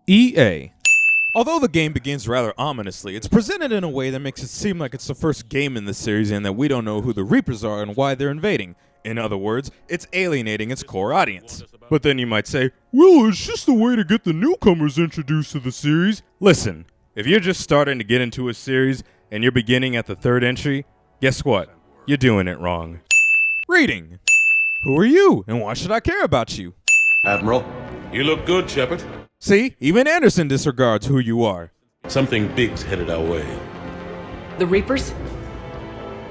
EA. Although the game begins rather ominously, it's presented in a way that makes it seem like it's the first game in the series and that we don't know who the Reapers are and why they're invading. In other words, it's alienating its core audience. But then you might say, well, it's just a way to get the newcomers introduced to the series. Listen, if you're just starting to get into a series and you're beginning at the third entry, guess what? You're doing it wrong. Reading. Who are you and why should I care about you? Admiral. You look good, Shepard. See, even Anderson disregards who you are. Something big's headed our way. The Reapers?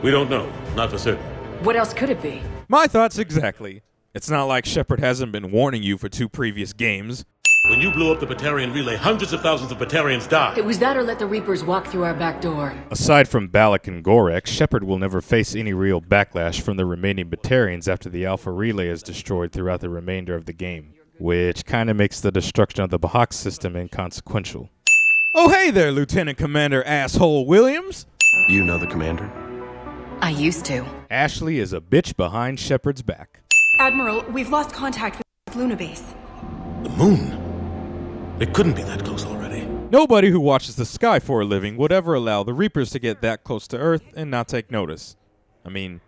We don't know, not for certain. What else could it be? My thoughts exactly. It's not like Shepard hasn't been warning you for 2 previous games. When you blew up the Batarian relay, hundreds of thousands of Batarians died. It was that or let the Reapers walk through our back door. Aside from Balak and Gorek, Shepard will never face any real backlash from the remaining Batarians after the Alpha relay is destroyed throughout the remainder of the game, which kinda makes the destruction of the Bahak system inconsequential. Oh hey there, Lieutenant Commander Asshole Williams! You know the commander? I used to. Ashley is a bitch behind Shepard's back. Admiral, we've lost contact with Luna Base. The moon? It couldn't be that close already. Nobody who watches the sky for a living would ever allow the Reapers to get that close to Earth and not take notice. I mean,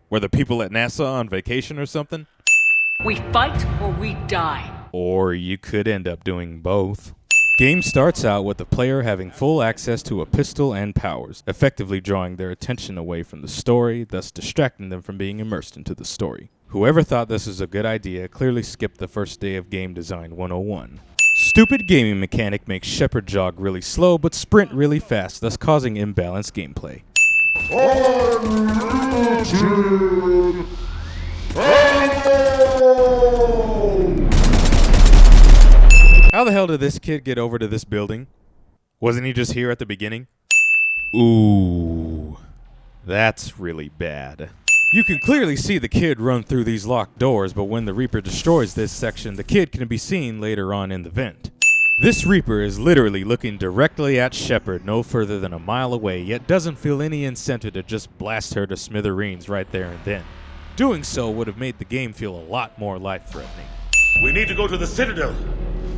were the people at NASA on vacation or something? We fight or we die. Or you could end up doing both. Game starts out with the player having full access to a pistol and powers, effectively drawing their attention away from the story, thus distracting them from being immersed into the story. Whoever thought this was a good idea clearly skipped the first day of Game Design 101. Stupid gaming mechanic makes Shepard jog really slow but sprint really fast, thus causing imbalanced gameplay. How the hell did this kid get over to this building? Wasn't he just here at the beginning? Ooh, that's really bad. You can clearly see the kid run through these locked doors, but when the Reaper destroys this section, the kid can be seen later on in the vent. This Reaper is literally looking directly at Shepard no further than a mile away, yet doesn't feel any incentive to just blast her to smithereens right there and then. Doing so would have made the game feel a lot more life-threatening. We need to go to the Citadel.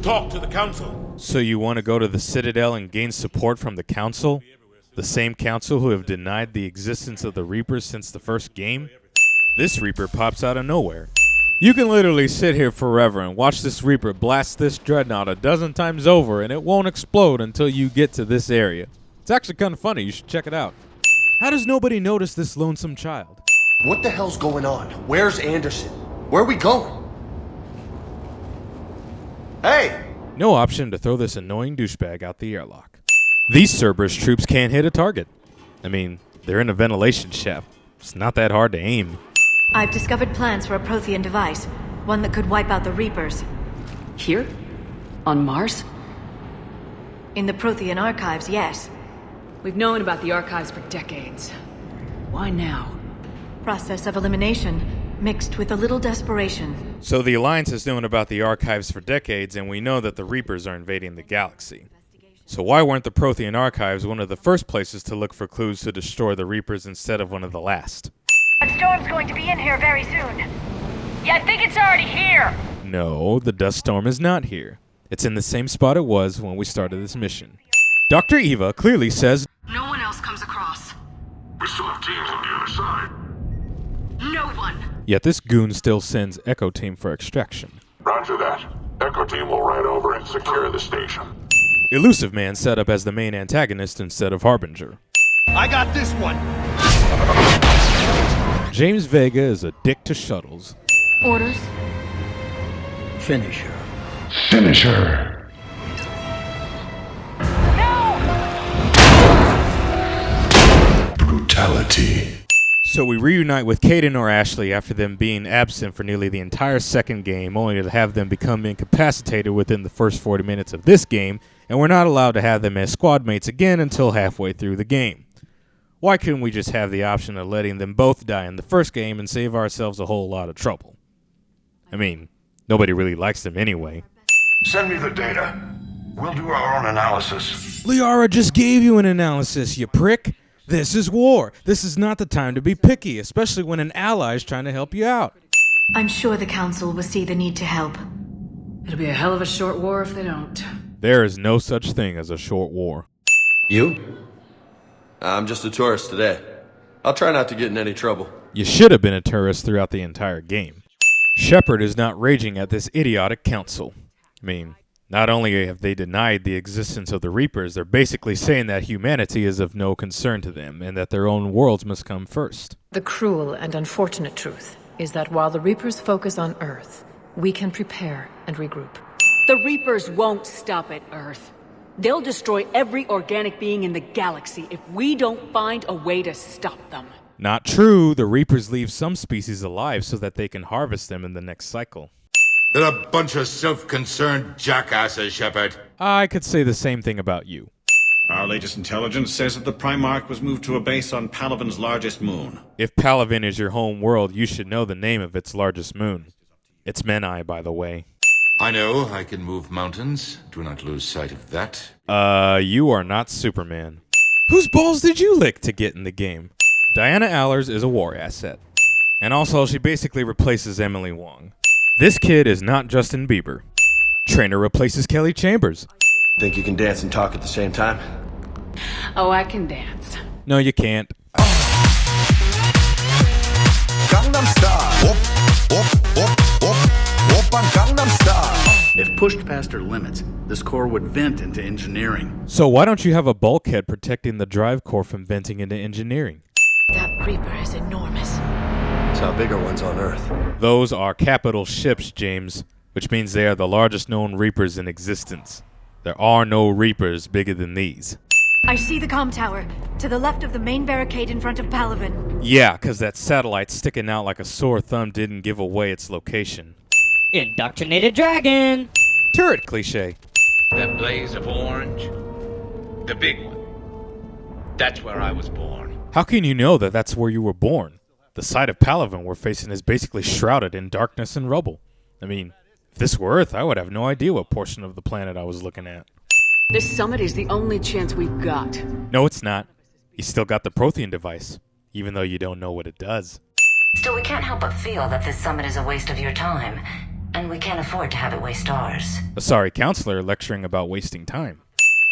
Talk to the Council. So you want to go to the Citadel and gain support from the Council? The same Council who have denied the existence of the Reapers since the first game? This Reaper pops out of nowhere. You can literally sit here forever and watch this Reaper blast this Dreadnought a dozen times over and it won't explode until you get to this area. It's actually kind of funny, you should check it out. How does nobody notice this lonesome child? What the hell's going on? Where's Anderson? Where are we going? Hey! No option to throw this annoying douchebag out the airlock. These Cerberus troops can't hit a target. I mean, they're in a ventilation shaft. It's not that hard to aim. I've discovered plans for a Prothean device, one that could wipe out the Reapers. Here? On Mars? In the Prothean archives, yes. We've known about the archives for decades. Why now? Process of elimination, mixed with a little desperation. So the Alliance has known about the archives for decades, and we know that the Reapers are invading the galaxy. So why weren't the Prothean archives one of the first places to look for clues to destroy the Reapers instead of one of the last? The storm's going to be in here very soon. Yeah, I think it's already here. No, the dust storm is not here. It's in the same spot it was when we started this mission. Dr. Eva clearly says, No one else comes across. We still have teams on the other side. No one! yet this goon still sends Echo Team for extraction. Roger that. Echo Team will ride over and secure the station. Elusive Man set up as the main antagonist instead of Harbinger. I got this one! James Vega is a dick to shuttles. Orders? Finish her. Finish her! Brutality. So we reunite with Caden or Ashley after them being absent for nearly the entire second game, only to have them become incapacitated within the first 40 minutes of this game, and we're not allowed to have them as squad mates again until halfway through the game. Why couldn't we just have the option of letting them both die in the first game and save ourselves a whole lot of trouble? I mean, nobody really likes them anyway. Send me the data. We'll do our own analysis. Liara just gave you an analysis, you prick. This is war. This is not the time to be picky, especially when an ally is trying to help you out. I'm sure the Council will see the need to help. It'll be a hell of a short war if they don't. There is no such thing as a short war. You? I'm just a tourist today. I'll try not to get in any trouble. You should have been a tourist throughout the entire game. Shepard is not raging at this idiotic council. I mean, not only have they denied the existence of the Reapers, they're basically saying that humanity is of no concern to them and that their own worlds must come first. The cruel and unfortunate truth is that while the Reapers focus on Earth, we can prepare and regroup. The Reapers won't stop at Earth. They'll destroy every organic being in the galaxy if we don't find a way to stop them. Not true. The Reapers leave some species alive so that they can harvest them in the next cycle. They're a bunch of self-concerned jackasses, Shepard. I could say the same thing about you. Our latest intelligence says that the Primarch was moved to a base on Palaven's largest moon. If Palaven is your home world, you should know the name of its largest moon. It's Menai, by the way. I know, I can move mountains. Do not lose sight of that. You are not Superman. Whose balls did you lick to get in the game? Diana Allers is a war asset. And also, she basically replaces Emily Wong. This kid is not Justin Bieber. Trainer replaces Kelly Chambers. Think you can dance and talk at the same time? Oh, I can dance. No, you can't. Gangnam Style. Gangnam Style. If pushed past her limits, this core would vent into engineering. So why don't you have a bulkhead protecting the drive core from venting into engineering? That Reaper is enormous. Saw bigger ones on Earth. Those are capital ships, James, which means they are the largest known Reapers in existence. There are no Reapers bigger than these. I see the comm tower, to the left of the main barricade in front of Palaven. Yeah, because that satellite sticking out like a sore thumb didn't give away its location. Indoctrinated dragon! Turret cliche. That blaze of orange, the big one. That's where I was born. How can you know that that's where you were born? The side of Palaven we're facing is basically shrouded in darkness and rubble. I mean, if this were Earth, I would have no idea what portion of the planet I was looking at. This summit is the only chance we've got. No, it's not. You still got the Prothean device, even though you don't know what it does. Still, we can't help but feel that this summit is a waste of your time, and we can't afford to have it waste ours. A sorry counselor lecturing about wasting time.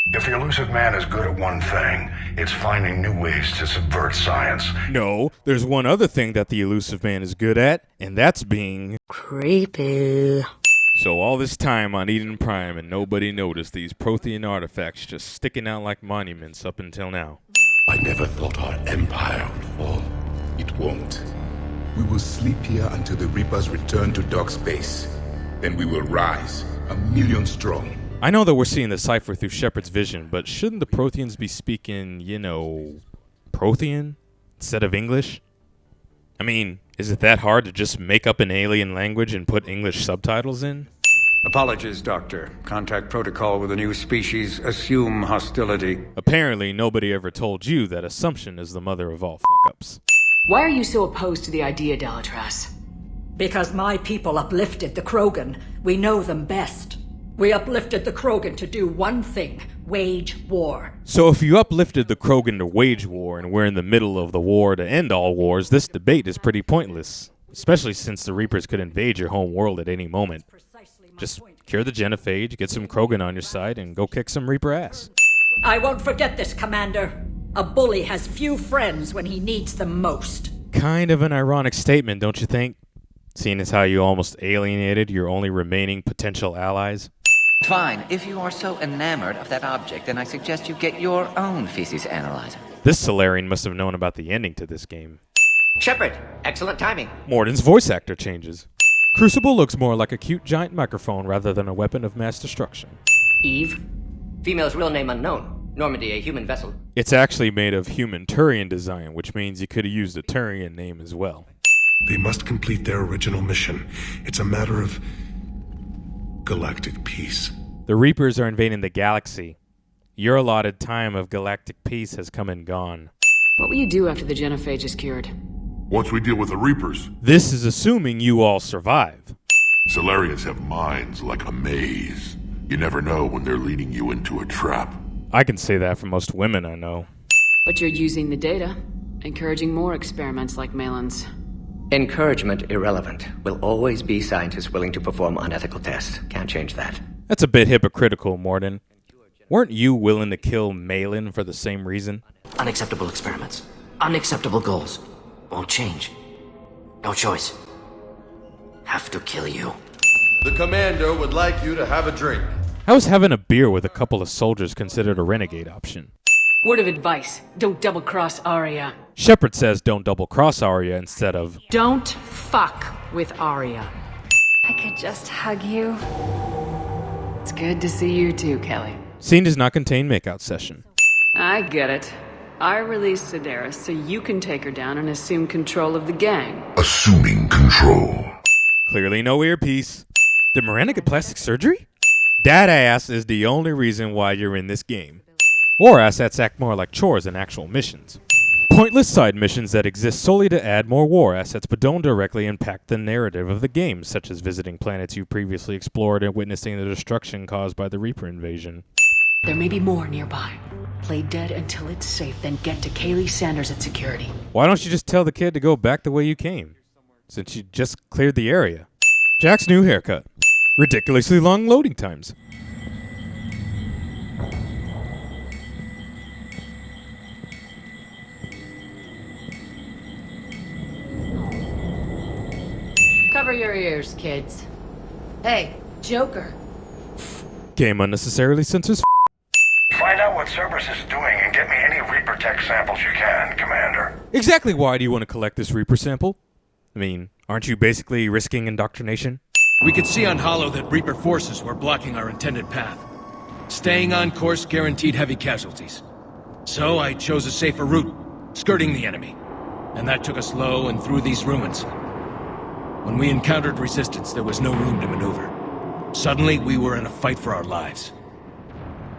If the elusive man is good at one thing, it's finding new ways to subvert science. No, there's one other thing that the elusive man is good at, and that's being Creepy. So all this time on Eden Prime and nobody noticed these Prothean artifacts just sticking out like monuments up until now. I never thought our empire would fall. It won't. We will sleep here until the Reapers return to dark space. Then we will rise, 1,000,000 strong. I know that we're seeing the cipher through Shepard's vision, but shouldn't the Protheans be speaking, Prothean instead of English? I mean, is it that hard to just make up an alien language and put English subtitles in? Apologies, Doctor. Contact protocol with a new species. Assume hostility. Apparently, nobody ever told you that assumption is the mother of all fuck-ups. Why are you so opposed to the idea, Delatras? Because my people uplifted the Krogan. We know them best. We uplifted the Krogan to do one thing, wage war. So if you uplifted the Krogan to wage war and we're in the middle of the war to end all wars, this debate is pretty pointless. Especially since the Reapers could invade your home world at any moment. Just cure the genophage, get some Krogan on your side, and go kick some Reaper ass. I won't forget this, Commander. A bully has few friends when he needs them most. Kind of an ironic statement, don't you think? Seeing as how you almost alienated your only remaining potential allies. Fine. If you are so enamored of that object, then I suggest you get your own feces analyzer. This Solarian must have known about the ending to this game. Shepard, excellent timing. Morden's voice actor changes. Crucible looks more like a cute giant microphone rather than a weapon of mass destruction. Eve? Female's real name unknown. Normandy, a human vessel. It's actually made of human Turian design, which means you could have used a Turian name as well. They must complete their original mission. It's a matter of galactic peace. The Reapers are invading the galaxy. Your allotted time of galactic peace has come and gone. What will you do after the genophage is cured? Once we deal with the Reapers. This is assuming you all survive. Solarians have minds like a maze. You never know when they're leading you into a trap. I can say that for most women I know. But you're using the data, encouraging more experiments like Malin's. Encouragement irrelevant. Will always be scientists willing to perform unethical tests. Can't change that. That's a bit hypocritical, Morden. Weren't you willing to kill Malin for the same reason? Unacceptable experiments. Unacceptable goals. Won't change. No choice. Have to kill you. The commander would like you to have a drink. How is having a beer with a couple of soldiers considered a renegade option? Word of advice, don't double-cross Arya. Shepard says don't double-cross Arya instead of... Don't fuck with Arya. I could just hug you. It's good to see you too, Kelly. Scene does not contain makeout session. I get it. I released Sedaris so you can take her down and assume control of the gang. Assuming control. Clearly no earpiece. Did Miranda get plastic surgery? That ass is the only reason why you're in this game. War assets act more like chores than actual missions. Pointless side missions that exist solely to add more war assets but don't directly impact the narrative of the game, such as visiting planets you previously explored and witnessing the destruction caused by the Reaper invasion. There may be more nearby. Play dead until it's safe, then get to Kaylee Sanders at security. Why don't you just tell the kid to go back the way you came, since you just cleared the area? Jack's new haircut. Ridiculously long loading times. Cover your ears, kids. Hey, Joker. Game unnecessarily censors. Find out what Cerberus is doing and get me any Reaper tech samples you can, Commander. Exactly why do you want to collect this Reaper sample? I mean, aren't you basically risking indoctrination? We could see on Hollow that Reaper forces were blocking our intended path. Staying on course guaranteed heavy casualties. So I chose a safer route, skirting the enemy. And that took us low and through these ruins. When we encountered resistance, there was no room to maneuver. Suddenly, we were in a fight for our lives.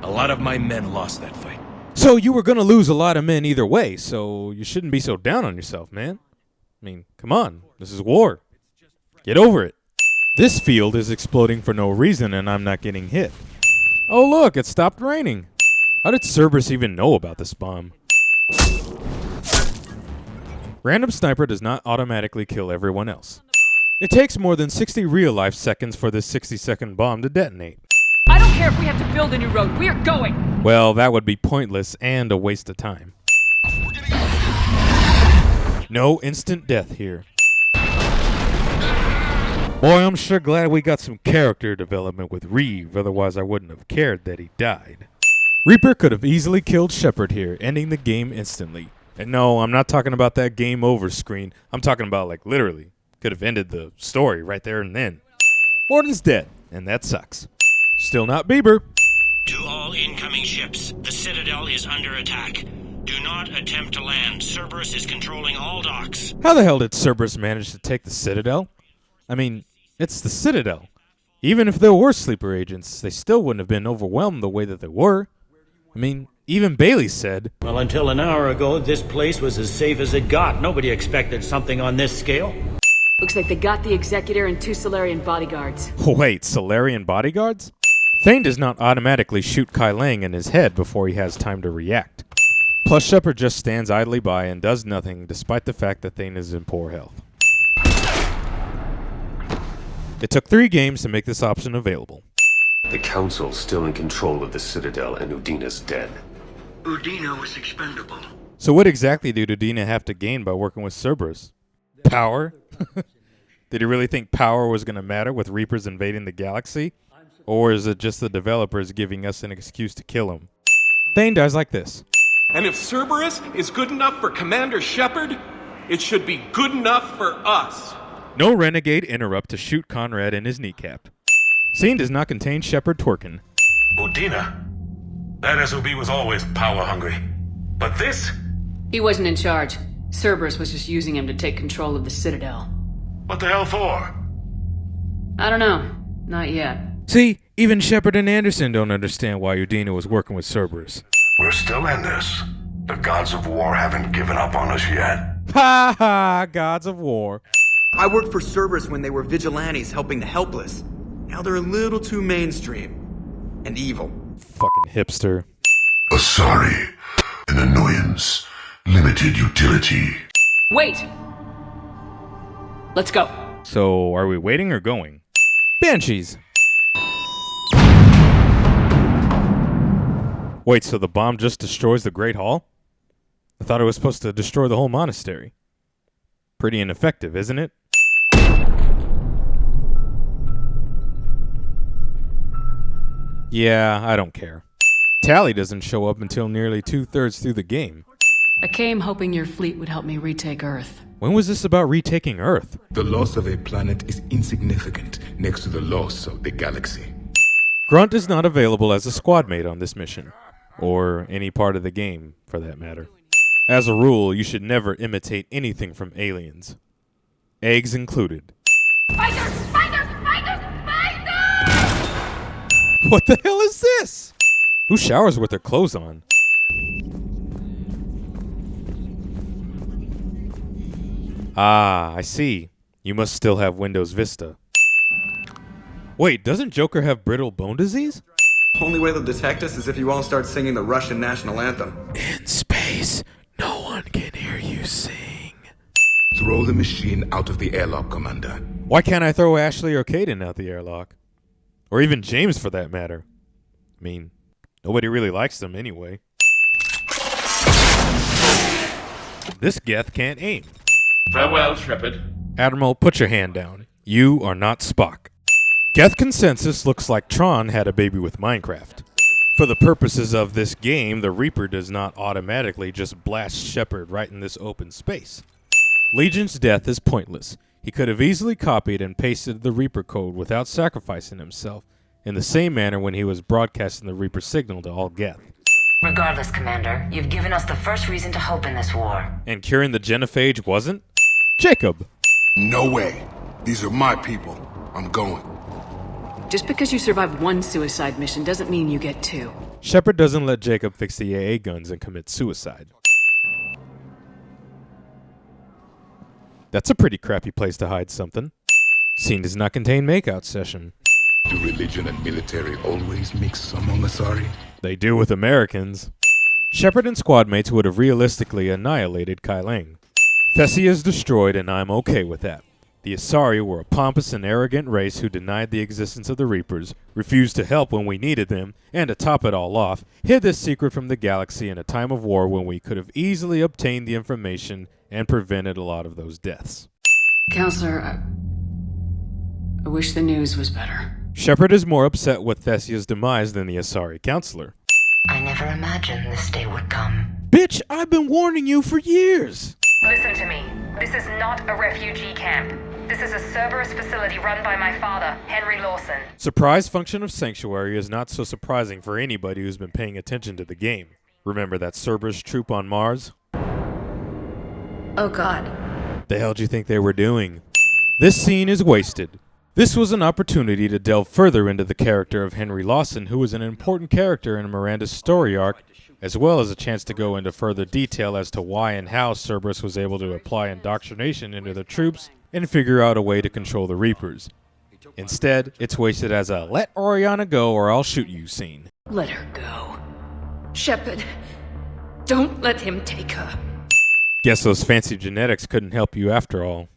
A lot of my men lost that fight. So you were gonna lose a lot of men either way, so you shouldn't be so down on yourself, man. I mean, come on, this is war. Get over it. This field is exploding for no reason and I'm not getting hit. Oh look, it stopped raining. How did Cerberus even know about this bomb? Random sniper does not automatically kill everyone else. It takes more than 60 real-life seconds for this 60-second bomb to detonate. I don't care if we have to build a new road. We are going. Well, that would be pointless and a waste of time. No instant death here. Boy, I'm sure glad we got some character development with Reeve, otherwise I wouldn't have cared that he died. Reaper could have easily killed Shepard here, ending the game instantly. And no, I'm not talking about that game over screen. I'm talking about, like, literally. Could have ended the story right there and then. Morden's dead, and that sucks. Still not Bieber. To all incoming ships, the Citadel is under attack. Do not attempt to land. Cerberus is controlling all docks. How the hell did Cerberus manage to take the Citadel? I mean, it's the Citadel. Even if there were sleeper agents, they still wouldn't have been overwhelmed the way that they were. I mean, even Bailey said, well, until an hour ago, this place was as safe as it got. Nobody expected something on this scale. Looks like they got the Executor and 2 Solarian bodyguards. Wait, Solarian bodyguards? Thane does not automatically shoot Kai Lang in his head before he has time to react. Plus, Shepard just stands idly by and does nothing despite the fact that Thane is in poor health. It took 3 games to make this option available. The Council's still in control of the Citadel and Udina's dead. Udina was expendable. So what exactly did Udina have to gain by working with Cerberus? Power? Did he really think power was going to matter with Reapers invading the galaxy? Or is it just the developers giving us an excuse to kill him? Thane dies like this. And if Cerberus is good enough for Commander Shepard, it should be good enough for us. No renegade interrupt to shoot Conrad in his kneecap. Scene does not contain Shepard twerking. Udina? That SOB was always power-hungry. But this? He wasn't in charge. Cerberus was just using him to take control of the Citadel. What the hell for? I don't know. Not yet. See, even Shepard and Anderson don't understand why Udina was working with Cerberus. We're still in this. The gods of war haven't given up on us yet. Ha ha, gods of war. I worked for Cerberus when they were vigilantes helping the helpless. Now they're a little too mainstream. And evil. Fucking hipster. Sorry. An annoyance. Limited utility. Wait! Let's go. So, are we waiting or going? Banshees. Wait, so the bomb just destroys the Great Hall? I thought it was supposed to destroy the whole monastery. Pretty ineffective, isn't it? Yeah, I don't care. Tally doesn't show up until nearly 2/3 through the game. I came hoping your fleet would help me retake Earth. When was this about retaking Earth? The loss of a planet is insignificant next to the loss of the galaxy. Grunt is not available as a squad mate on this mission, or any part of the game, for that matter. As a rule, you should never imitate anything from aliens. Eggs included. Spiders! Spiders! Spiders! Spiders! What the hell is this? Who showers with their clothes on? Ah, I see. You must still have Windows Vista. Wait, doesn't Joker have brittle bone disease? Only way they'll detect us is if you all start singing the Russian national anthem. In space, no one can hear you sing. Throw the machine out of the airlock, Commander. Why can't I throw Ashley or Caden out the airlock? Or even James, for that matter. I mean, nobody really likes them anyway. This Geth can't aim. Farewell, Shepard. Admiral, put your hand down. You are not Spock. Geth consensus looks like Tron had a baby with Minecraft. For the purposes of this game, the Reaper does not automatically just blast Shepard right in this open space. Legion's death is pointless. He could have easily copied and pasted the Reaper code without sacrificing himself, in the same manner when he was broadcasting the Reaper signal to all Geth. Regardless, Commander, you've given us the first reason to hope in this war. And curing the genophage wasn't? Jacob. No way. These are my people. I'm going. Just because you survive one suicide mission doesn't mean you get two. Shepard doesn't let Jacob fix the AA guns and commit suicide. That's a pretty crappy place to hide something. Scene does not contain makeout session. Do religion and military always mix among Asari? They do with Americans. Shepard and squad mates would have realistically annihilated Kai Lang. Thessia is destroyed, and I'm okay with that. The Asari were a pompous and arrogant race who denied the existence of the Reapers, refused to help when we needed them, and to top it all off, hid this secret from the galaxy in a time of war when we could have easily obtained the information and prevented a lot of those deaths. Counselor, I wish the news was better. Shepard is more upset with Thessia's demise than the Asari counselor. I never imagined this day would come. Bitch, I've been warning you for years! Listen to me. This is not a refugee camp. This is a Cerberus facility run by my father, Henry Lawson. Surprise function of Sanctuary is not so surprising for anybody who's been paying attention to the game. Remember that Cerberus troop on Mars? Oh god. The hell do you think they were doing? This scene is wasted. This was an opportunity to delve further into the character of Henry Lawson, who was an important character in Miranda's story arc, as well as a chance to go into further detail as to why and how Cerberus was able to apply indoctrination into the troops and figure out a way to control the Reapers. Instead, it's wasted as a "let Oriana go or I'll shoot you" scene. Let her go. Shepard, don't let him take her. Guess those fancy genetics couldn't help you after all.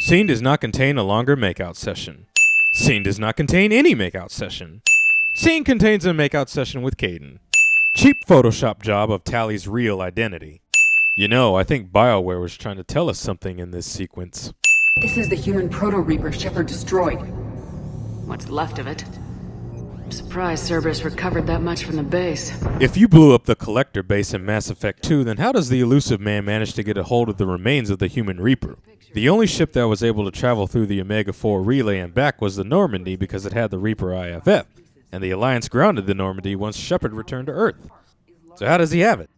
Scene does not contain a longer makeout session. Scene does not contain any makeout session. Scene contains a makeout session with Caden. Cheap Photoshop job of Tally's real identity. You know, I think BioWare was trying to tell us something in this sequence. This is the human Proto-Reaper Shepard destroyed. What's left of it? I'm surprised Cerberus recovered that much from the base. If you blew up the Collector base in Mass Effect 2, then how does the elusive man manage to get a hold of the remains of the human Reaper? The only ship that was able to travel through the Omega-4 relay and back was the Normandy because it had the Reaper IFF, and the Alliance grounded the Normandy once Shepard returned to Earth. So how does he have it?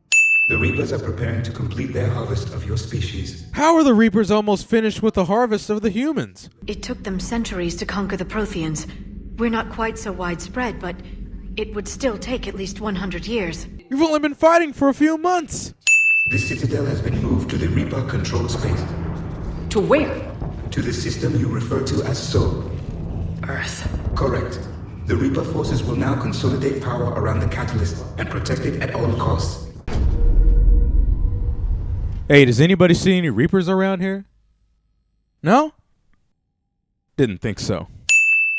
The Reapers are preparing to complete their harvest of your species. How are the Reapers almost finished with the harvest of the humans? It took them centuries to conquer the Protheans. We're not quite so widespread, but it would still take at least 100 years. You've only been fighting for a few months. The Citadel has been moved to the Reaper control space. To where? To the system you refer to as Sol. Earth. Correct. The Reaper forces will now consolidate power around the catalyst and protect it at all costs. Hey, does anybody see any Reapers around here? No? Didn't think so.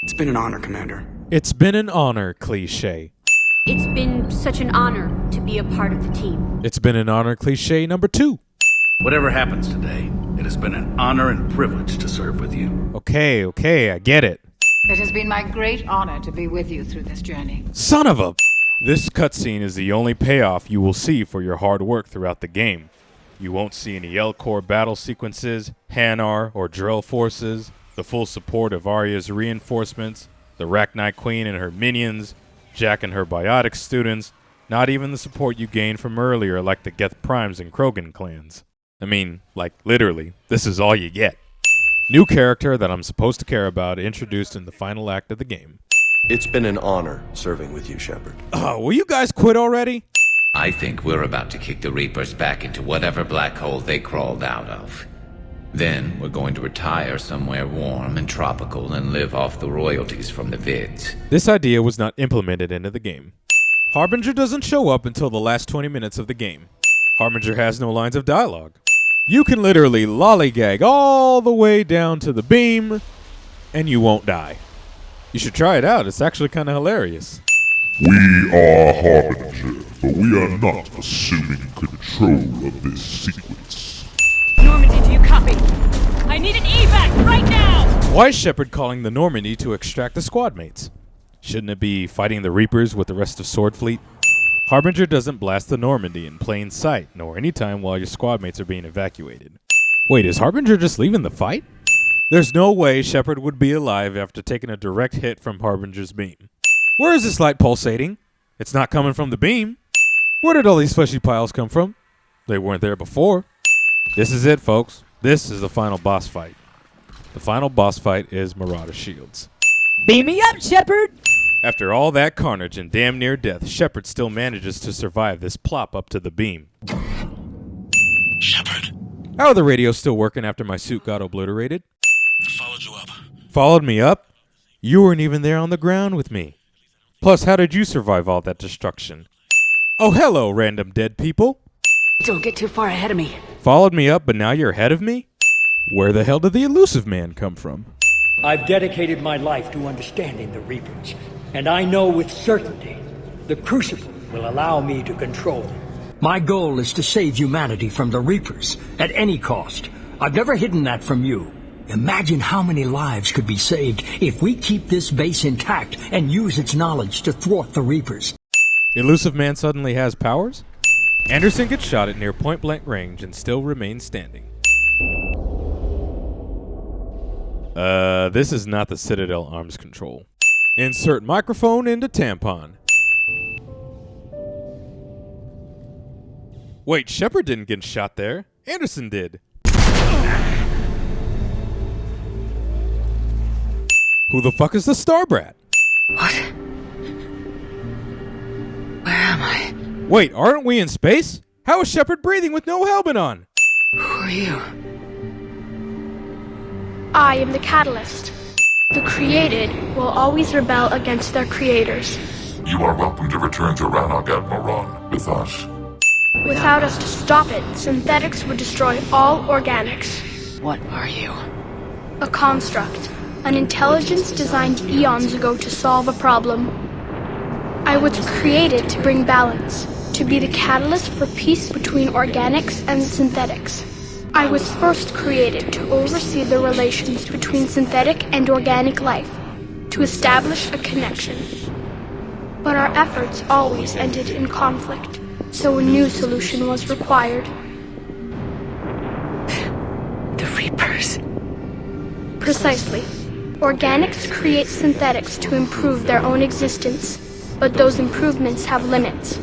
It's been an honor, Commander. It's been an honor, cliché. It's been such an honor to be a part of the team. It's been an honor cliche number 2. Whatever happens today, it has been an honor and privilege to serve with you. Okay, I get it. It has been my great honor to be with you through this journey. Son of a... This cutscene is the only payoff you will see for your hard work throughout the game. You won't see any L-Core battle sequences, Hanar or Drell forces, the full support of Arya's reinforcements, the Rachni Queen and her minions, Jack and her biotic students, not even the support you gained from earlier like the Geth Primes and Krogan clans. I mean, like, literally, this is all you get. New character that I'm supposed to care about introduced in the final act of the game. It's been an honor serving with you, Shepard. Oh, will you guys quit already? I think we're about to kick the Reapers back into whatever black hole they crawled out of. Then we're going to retire somewhere warm and tropical and live off the royalties from the vids. This idea was not implemented into the game. Harbinger doesn't show up until the last 20 minutes of the game. Harbinger has no lines of dialogue. You can literally lollygag all the way down to the beam, and you won't die. You should try it out, it's actually kind of hilarious. We are Harbinger, but we are not assuming control of this sequence. Normandy, do you copy? I need an evac right now! Why is Shepard calling the Normandy to extract the squad mates? Shouldn't it be fighting the Reapers with the rest of Sword Fleet? Harbinger doesn't blast the Normandy in plain sight, nor any time while your squad mates are being evacuated. Wait, is Harbinger just leaving the fight? There's no way Shepard would be alive after taking a direct hit from Harbinger's beam. Where is this light pulsating? It's not coming from the beam. Where did all these fleshy piles come from? They weren't there before. This is it, folks. This is the final boss fight. The final boss fight is Marauder Shields. Beam me up, Shepard! After all that carnage and damn near death, Shepard still manages to survive this plop up to the beam. Shepard. How are the radios still working after my suit got obliterated? Followed you up. Followed me up? You weren't even there on the ground with me. Plus, how did you survive all that destruction? Oh, hello, random dead people. Don't get too far ahead of me. Followed me up, but now you're ahead of me? Where the hell did the elusive man come from? I've dedicated my life to understanding the Reapers, and I know with certainty the Crucible will allow me to control them. My goal is to save humanity from the Reapers, at any cost. I've never hidden that from you. Imagine how many lives could be saved if we keep this base intact and use its knowledge to thwart the Reapers. Elusive man suddenly has powers? Anderson gets shot at near point-blank range and still remains standing. This is not the Citadel arms control. Insert microphone into tampon. Wait, Shepard didn't get shot there. Anderson did. Who the fuck is the Starbrat? What? Where am I? Wait, aren't we in space? How is Shepard breathing with no helmet on? Who are you? I am the Catalyst. The created will always rebel against their creators. You are welcome to return to Rannog Admiron with us. Without us to stop it, synthetics would destroy all organics. What are you? A construct. An intelligence designed eons ago to solve a problem. I was created to bring balance, to be the catalyst for peace between organics and synthetics. I was first created to oversee the relations between synthetic and organic life, to establish a connection. But our efforts always ended in conflict, so a new solution was required. The Reapers. Precisely. Organics create synthetics to improve their own existence, but those improvements have limits.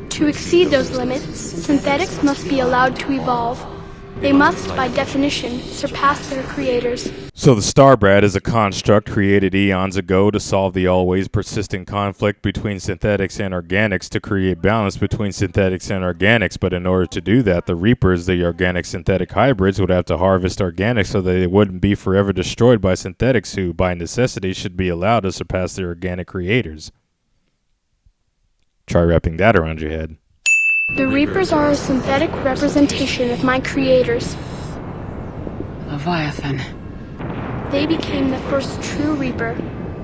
To exceed those limits, synthetics must be allowed to evolve. They must, by definition, surpass their creators. So the Starbrat is a construct created eons ago to solve the always persistent conflict between synthetics and organics to create balance between synthetics and organics, but in order to do that, the Reapers, the organic-synthetic hybrids, would have to harvest organics so that they wouldn't be forever destroyed by synthetics who, by necessity, should be allowed to surpass their organic creators. Try wrapping that around your head. The Reapers are a synthetic representation of my creators. Leviathan. They became the first true Reaper.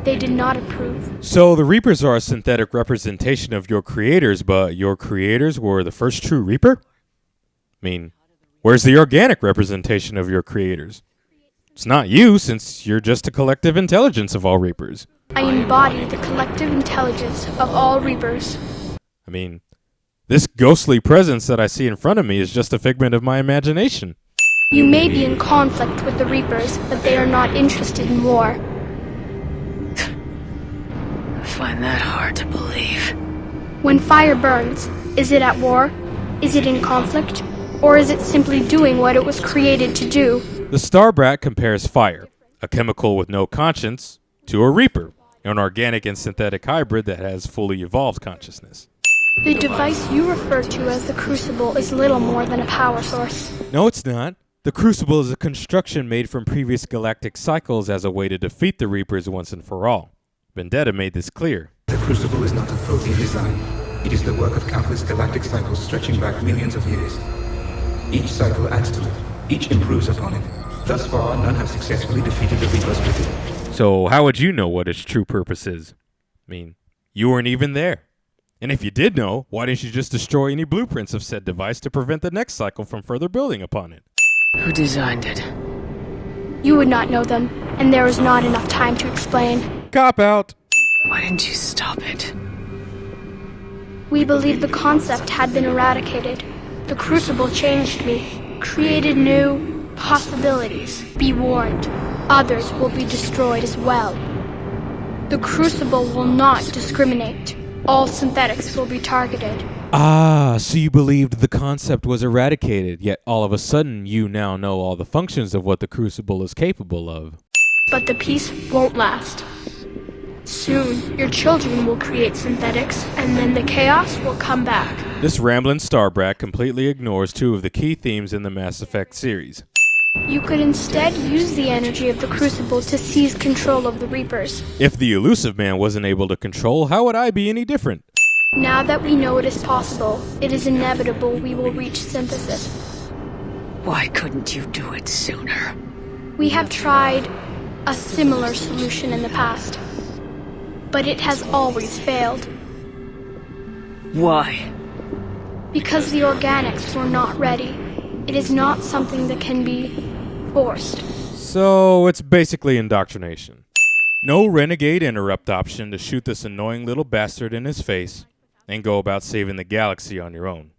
They did not approve. So the Reapers are a synthetic representation of your creators, but your creators were the first true Reaper? I mean, where's the organic representation of your creators? It's not you, since you're just a collective intelligence of all Reapers. I embody the collective intelligence of all Reapers. I mean, this ghostly presence that I see in front of me is just a figment of my imagination. You may be in conflict with the Reapers, but they are not interested in war. I find that hard to believe. When fire burns, is it at war? Is it in conflict? Or is it simply doing what it was created to do? The Starbrat compares fire, a chemical with no conscience, to a Reaper, an organic and synthetic hybrid that has fully evolved consciousness. The device you refer to as the Crucible is little more than a power source. No, it's not. The Crucible is a construction made from previous galactic cycles as a way to defeat the Reapers once and for all. Vendetta made this clear. The Crucible is not a faulty design. It is the work of countless galactic cycles stretching back millions of years. Each cycle adds to it. Each improves upon it. Thus far, none have successfully defeated the Reapers with it. So how would you know what its true purpose is? I mean, you weren't even there. And if you did know, why didn't you just destroy any blueprints of said device to prevent the next cycle from further building upon it? Who designed it? You would not know them, and there is not enough time to explain. Cop out! Why didn't you stop it? We believed the concept had been eradicated. The Crucible changed me, created new possibilities. Be warned, others will be destroyed as well. The Crucible will not discriminate. All synthetics will be targeted. Ah, so you believed the concept was eradicated, yet all of a sudden you now know all the functions of what the Crucible is capable of. But the peace won't last. Soon, your children will create synthetics, and then the chaos will come back. This rambling Starbrat completely ignores two of the key themes in the Mass Effect series. You could instead use the energy of the Crucible to seize control of the Reapers. If the Elusive Man wasn't able to control, how would I be any different? Now that we know it is possible, it is inevitable we will reach synthesis. Why couldn't you do it sooner? We have tried a similar solution in the past, but it has always failed. Why? Because the organics were not ready. It is not something that can be forced. So it's basically indoctrination. No renegade interrupt option to shoot this annoying little bastard in his face and go about saving the galaxy on your own.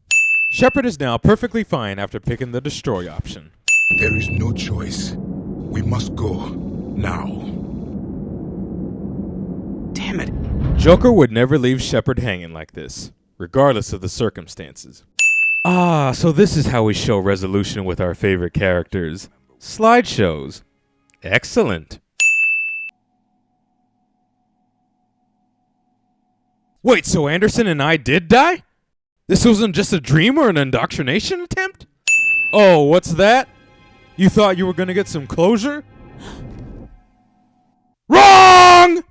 Shepard is now perfectly fine after picking the destroy option. There is no choice. We must go. Now. Damn it. Joker would never leave Shepard hanging like this, regardless of the circumstances. Ah, so this is how we show resolution with our favorite characters. Slideshows. Excellent. Wait, so Anderson and I did die? This wasn't just a dream or an indoctrination attempt? Oh, what's that? You thought you were gonna get some closure? Wrong!